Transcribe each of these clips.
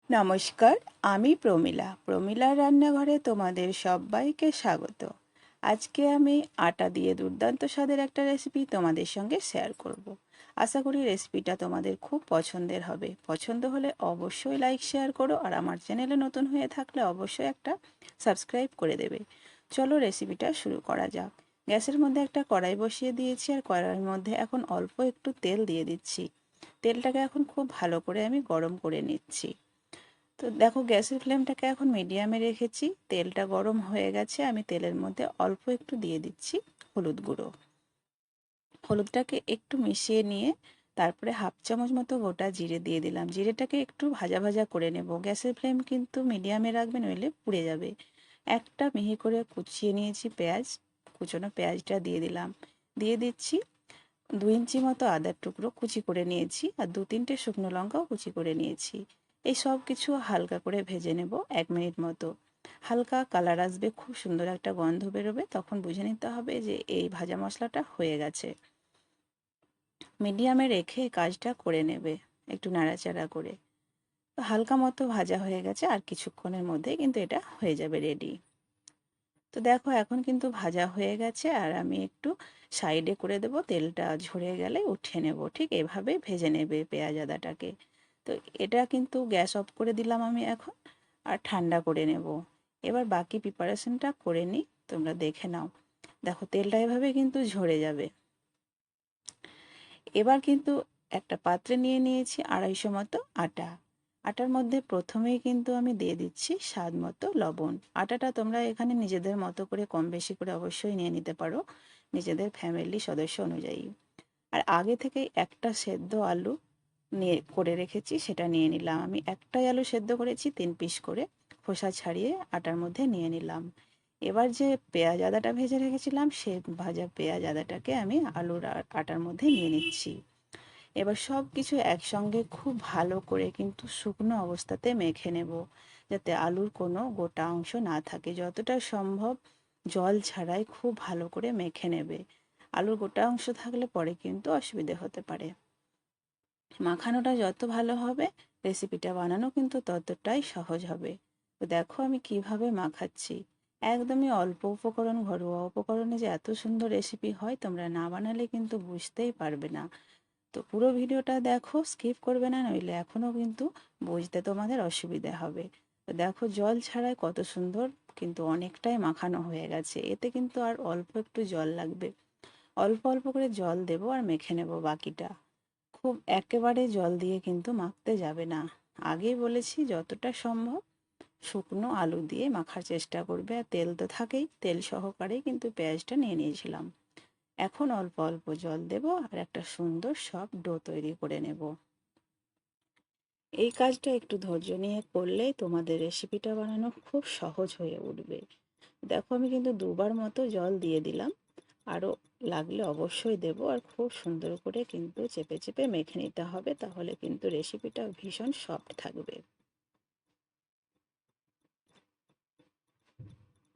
নমস্কার, আমি প্রমীলার রান্নাঘরে তোমাদের সবাইকে স্বাগত। আজকে আমি আটা দিয়ে দুর্দান্ত স্বাদের একটা রেসিপি তোমাদের সঙ্গে শেয়ার করব। আশা করি রেসিপিটা তোমাদের খুব পছন্দের হবে। পছন্দ হলে অবশ্যই লাইক শেয়ার করো, আর আমার চ্যানেলে নতুন হয়ে থাকলে অবশ্যই একটা সাবস্ক্রাইব করে দেবে। চলো রেসিপিটা শুরু করা যাক। গ্যাসের মধ্যে একটা কড়াই বসিয়ে দিয়েছি, আর কড়াইয়ের মধ্যে এখন অল্প একটু তেল দিয়ে দিচ্ছি। তেলটাকে এখন খুব ভালো করে আমি গরম করে নিচ্ছি। তো দেখো, গ্যাসের ফ্লেমটাকে এখন মিডিয়ামে রেখেছি। তেলটা গরম হয়ে গেছে, আমি তেলের মধ্যে অল্প একটু দিয়ে দিচ্ছি হলুদ গুঁড়ো। হলুদটাকে একটু মিশিয়ে নিয়ে তারপরে হাফ চামচ মতো গোটা জিরে দিয়ে দিলাম। জিরেটাকে একটু ভাজা ভাজা করে নেব। গ্যাসের ফ্লেম কিন্তু মিডিয়ামে রাখবে, নইলে পুড়ে যাবে। একটা মিহি করে কুচিয়ে নিয়েছি পেঁয়াজ, কুচনো পেঁয়াজটা দিয়ে দিলাম। দিয়ে দিচ্ছি 2 ইঞ্চি মতো আদার টুকরো কুচি করে নিয়েছি, আর 2-3টে শুকনো লঙ্কাও কুচি করে নিয়েছি। এই সব কিছু হালকা করে ভেজে নেব 1 মিনিট মতো। হালকা কালার আসবে, খুব সুন্দর একটা গন্ধ বেরোবে, তখন বুঝে নিতে হবে যে এই ভাজা মশলাটা হয়ে গেছে। মিডিয়ামে রেখে কাজটা করে নেবে, একটু নাড়াচাড়া করে। তো হালকা মতো ভাজা হয়ে গেছে, আর কিছুক্ষণের মধ্যে কিন্তু এটা হয়ে যাবে রেডি। তো দেখো, এখন কিন্তু ভাজা হয়ে গেছে, আর আমি একটু সাইডে করে দেব। তেলটা ঝরে গেলে উঠিয়ে নেব। ঠিক এভাবে ভেজে নেবে পেঁয়াজ আদাটাকে। তো এটা কিন্তু গ্যাস অফ করে দিলাম আমি এখন, আর ঠান্ডা করে নেব। এবার বাকি প্রিপারেশনটা করে নিই, তোমরা দেখে নাও। দেখো, তেলটা এভাবে কিন্তু ঝরে যাবে। এবার কিন্তু একটা পাত্রে নিয়ে নিয়েছি 250 মতো আটা। আটার মধ্যে প্রথমেই কিন্তু আমি দিয়ে দিচ্ছি স্বাদ মতো লবণ। আটাটা তোমরা এখানে নিজেদের মতো করে কম বেশি করে অবশ্যই নিয়ে নিতে পারো, নিজেদের ফ্যামিলি সদস্য অনুযায়ী। আর আগে থেকেই একটা সেদ্ধ আলু নিয়ে করে রেখেছি, সেটা নিয়ে নিলাম। আমি একটাই আলু সেদ্ধ করেছি 3 পিস করে, খোসা ছাড়িয়ে আটার মধ্যে নিয়ে নিলাম। এবার যে পেঁয়াজ আদাটা ভেজে রেখেছিলাম, সে ভাজা পেঁয়াজ আদাটাকে আমি আলুর আটার মধ্যে নিয়ে নিচ্ছি। এবার সব কিছু একসঙ্গে খুব ভালো করে কিন্তু শুকনো অবস্থাতে মেখে নেব, যাতে আলুর কোনো গোটা অংশ না থাকে। যতটা সম্ভব জল ছাড়াই খুব ভালো করে মেখে নেবে। আলুর গোটা অংশ থাকলে পরে কিন্তু অসুবিধে হতে পারে। মাখানোটা যত ভালো হবে, রেসিপিটা বানানো কিন্তু ততটাই সহজ হবে। তো দেখো আমি কিভাবে মাখাচ্ছি। একদমই অল্প উপকরণ, ঘরোয়া উপকরণে যে এত সুন্দর রেসিপি হয়, তোমরা না বানালে কিন্তু বুঝতেই পারবে না। তো পুরো ভিডিওটা দেখো, স্কিপ করবে না, নইলে এখনও কিন্তু বুঝতে তোমাদের অসুবিধা হবে। তো দেখো, জল ছাড়াই কত সুন্দর কিন্তু অনেকটাই মাখানো হয়ে গেছে। এতে কিন্তু আর অল্প একটু জল লাগবে। অল্প অল্প করে জল দেবো, আর মেখে নেব বাকিটা। খুব একেবারে জল দিয়ে কিন্তু মাখতে যাবে না। আগেই বলেছি, যতটা সম্ভব শুকনো আলু দিয়ে মাখার চেষ্টা করবে। আর তেল তো থাকেই, তেল সহকারেই কিন্তু পেঁয়াজটা নিয়ে নিয়েছিলাম। এখন অল্প অল্প জল দেব, আর একটা সুন্দর সফট ডো তৈরি করে নেব। এই কাজটা একটু ধৈর্য নিয়ে করলেই তোমাদের রেসিপিটা বানানো খুব সহজ হয়ে উঠবে। দেখো, আমি কিন্তু 2বার মতো জল দিয়ে দিলাম। আরও লাগলে অবশ্যই দেব। আর খুব সুন্দর করে কিন্তু চেপে চেপে মেখে নিতে হবে, তাহলে কিন্তু রেসিপিটা ভীষণ সফট থাকবে।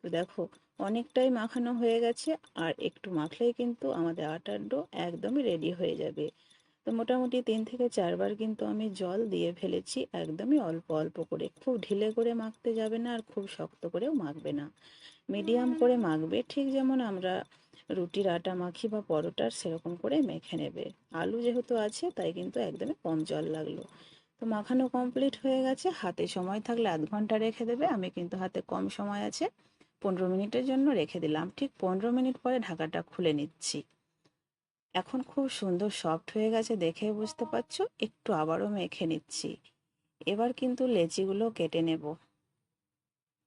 তো দেখো, অনেকটাই মাখানো হয়ে গেছে, আর একটু মাখলেই কিন্তু আমাদের আটার ডো একদমই রেডি হয়ে যাবে। তো মোটামুটি 3 থেকে 4 বার কিন্তু আমি জল দিয়ে ফেলেছি, একদমই অল্প অল্প করে। খুব ঢিলে করে মাখতে যাবে না, আর খুব শক্ত করেও মাখবে না। মিডিয়াম করে মাখবে, ঠিক যেমন আমরা রুটির আটা মাখি বা পরোটার, সেরকম করে মেখে নেবে। আলু যেহেতু আছে, তাই কিন্তু একদমই কম জল লাগলো। তো মাখানো কমপ্লিট হয়ে গেছে। হাতে সময় থাকলে আধ ঘন্টা রেখে দেবে। আমি কিন্তু হাতে কম সময় আছে, 15 মিনিটের জন্য রেখে দিলাম। ঠিক 15 মিনিট পরে ঢাকাটা খুলে নিচ্ছি। এখন খুব সুন্দর সফট হয়ে গেছে, দেখে বুঝতে পারছো। একটু আবারও মেখে নিচ্ছি। এবার কিন্তু লেচিগুলো কেটে নেব।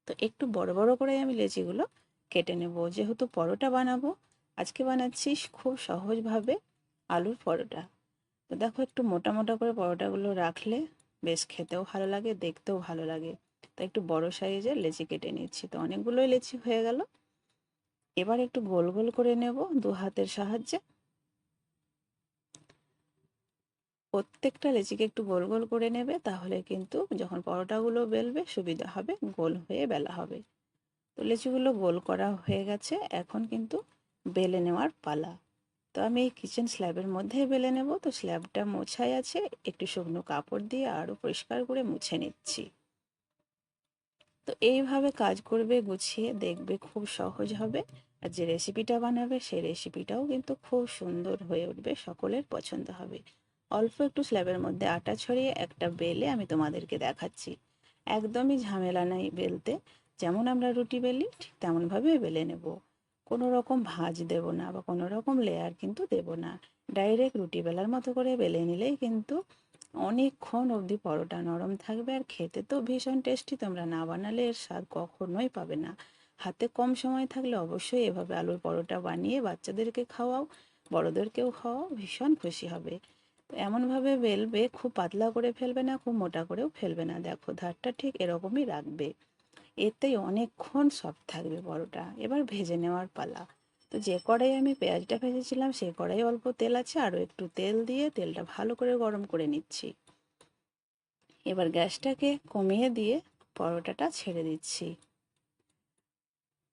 তো একটু বড় বড় করে আমি লেচিগুলো কেটে নেব, যেহেতু পরোটা বানাবো। আজকে বানাচ্ছি খুব সহজভাবে আলুর পরোটা। তো দেখো, একটু মোটা মোটা করে পরোটাগুলো রাখলে বেশ খেতেও ভালো লাগে, দেখতেও ভালো লাগে। তো একটু বড় সাইজের লেচি কেটে নিচ্ছি। তো অনেকগুলোই লেচি হয়ে গেল। এবার একটু গোল গোল করে নেব 2 হাতের সাহায্যে। প্রত্যেকটা লেচিকে একটু গোল গোল করে নেবে, তাহলে কিন্তু যখন পরোটাগুলো বেলবে সুবিধা হবে, গোল হয়ে বেলা হবে। তো লেচিগুলো গোল করা হয়ে গেছে, এখন কিন্তু বেলে নেওয়ার পালা। তো আমি এই কিচেন স্ল্যাবের মধ্যেই বেলে নেব। তো স্ল্যাবটা মোছাই আছে, একটু শুকনো কাপড় দিয়ে আরও পরিষ্কার করে মুছে নিচ্ছি। তো এইভাবে কাজ করবে গুছিয়ে, দেখবে খুব সহজ হবে। আর যে রেসিপিটা বানাবে সেই রেসিপিটাও কিন্তু খুব সুন্দর হয়ে উঠবে, সকলের পছন্দ হবে। অল্প একটু স্ল্যাবের মধ্যে আটা ছড়িয়ে একটা বেলে আমি তোমাদেরকে দেখাচ্ছি। একদমই ঝামেলা নেই বেলতে, যেমন আমরা রুটি বেলি ঠিক তেমনভাবে বেলে নেব। কোনো রকম ভাঁজ দেব না বা কোনো রকম লেয়ার কিন্তু দেব না। ডাইরেক্ট রুটি বেলার মতো করে বেলে নিলেই কিন্তু অনেকক্ষণ অবধি পরোটা নরম থাকবে। আর খেতে তো ভীষণ টেস্টি, তোমরা না বানালে এর স্বাদ কখনোই পাবে না। হাতে কম সময় থাকলে অবশ্যই এভাবে আলুর পরোটা বানিয়ে বাচ্চাদেরকে খাওয়াও, বড়োদেরকেও খাওয়াও, ভীষণ খুশি হবে। তো এমনভাবে বেলবে, খুব পাতলা করে ফেলবে না, খুব মোটা করেও ফেলবে না। দেখো ধারটা ঠিক এরকমই রাখবে, এতেই অনেকক্ষণ সফট থাকবে পরোটা। এবার ভেজে নেওয়ার পালা। তো যে কড়াই আমি পেঁয়াজটা ভেজেছিলাম সেই কড়াই অল্প তেল আছে, আরও একটু তেল দিয়ে তেলটা ভালো করে গরম করে নিচ্ছি। এবার গ্যাসটাকে কমিয়ে দিয়ে পরোটাটা ছেড়ে দিচ্ছি।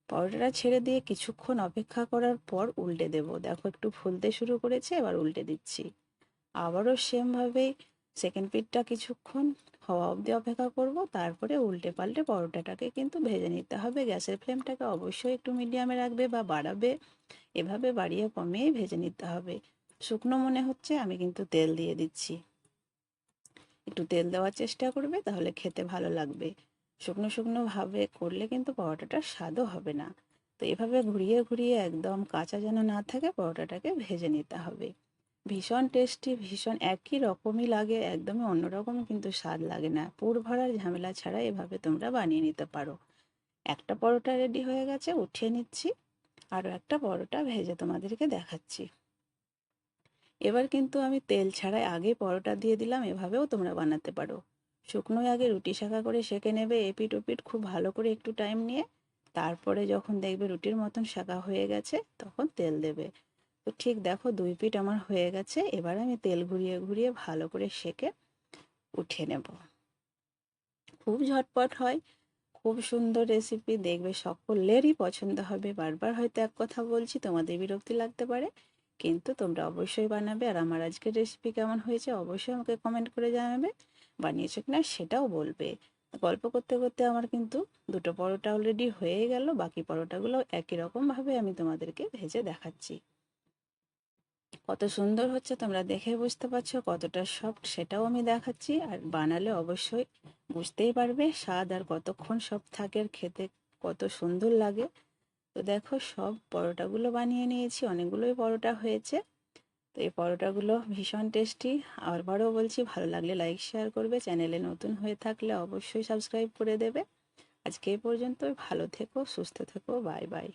পরোটাটা ছেড়ে দিয়ে কিছুক্ষণ অপেক্ষা করার পর উল্টে দেব। দেখো একটু ফুলতে শুরু করেছে, এবার উল্টে দিচ্ছি। আবারও সেমভাবেই সেকেন্ড পিঠটা কিছুক্ষণ হওয়া অবধি অপেক্ষা করব, তারপরে উল্টে পাল্টে পরোটাটাকে কিন্তু ভেজে নিতে হবে। গ্যাসের ফ্লেমটাকে অবশ্যই একটু মিডিয়ামে রাখবে বা বাড়াবে, এভাবে বাড়িয়ে কমিয়েই ভেজে নিতে হবে। শুকনো মনে হচ্ছে, আমি কিন্তু তেল দিয়ে দিচ্ছি। একটু তেল দেওয়ার চেষ্টা করবে, তাহলে খেতে ভালো লাগবে। শুকনো শুকনো ভাবে করলে কিন্তু পরোটাটার স্বাদও হবে না। তো এভাবে ঘুরিয়ে ঘুরিয়ে একদম কাঁচা যেন না থাকে পরোটাটাকে ভেজে নিতে হবে। ভীষণ টেস্টি, ভীষণ একই রকমই লাগে, একদমই অন্যরকম কিন্তু স্বাদ লাগে না। পুর ভরার ঝামেলা ছাড়া এভাবে তোমরা বানিয়ে নিতে পারো। একটা পরোটা রেডি হয়ে গেছে, উঠিয়ে নিচ্ছি। আরও একটা পরোটা ভেজে তোমাদেরকে দেখাচ্ছি। এবার কিন্তু আমি তেল ছাড়াই আগে পরোটা দিয়ে দিলাম, এভাবেও তোমরা বানাতে পারো। শুকনোই আগে রুটি শাঁকা করে সেঁকে নেবে এপিঠ ওপিঠ খুব ভালো করে একটু টাইম নিয়ে। তারপরে যখন দেখবে রুটির মতন শাঁকা হয়ে গেছে তখন তেল দেবে। তো ঠিক দেখো 2 পিঠ আমার হয়ে গেছে, এবার আমি তেল ঘুরিয়ে ঘুরিয়ে ভালো করে সেঁকে উঠিয়ে নেব। খুব ঝটপট হয়, খুব সুন্দর রেসিপি, দেখবে সকলেরই পছন্দ হবে। বারবার হয়তো এক কথা বলছি, তোমাদের বিরক্তি লাগতে পারে, কিন্তু তোমরা অবশ্যই বানাবে। আর আমার আজকের রেসিপি কেমন হয়েছে অবশ্যই আমাকে কমেন্ট করে জানাবে, বানিয়েছো কিনা সেটাও বলবে। গল্প করতে করতে আমার কিন্তু 2টো পরোটা অলরেডি হয়ে গেল, বাকি পরোটাগুলো একই রকমভাবে আমি তোমাদেরকে ভেজে দেখাচ্ছি। কত সুন্দর হচ্ছে তোমরা দেখে বুঝতে পারছো, কতটা সফট সেটাও আমি দেখাচ্ছি। আর বানালে অবশ্যই বুঝতেই পারবে স্বাদ আর কতক্ষণ সফট থাকে, আর খেতে কত সুন্দর লাগে। তো দেখো সব পরোটাগুলো বানিয়ে নিয়েছি, অনেকগুলোই পরোটা হয়েছে। তো এই পরোটাগুলো ভীষণ টেস্টি। আবারও বলছি, ভালো লাগলে লাইক শেয়ার করবে, চ্যানেলে নতুন হয়ে থাকলে অবশ্যই সাবস্ক্রাইব করে দেবে। আজকে এই পর্যন্তই, ভালো থেকো, সুস্থ থেকো, বাই বাই।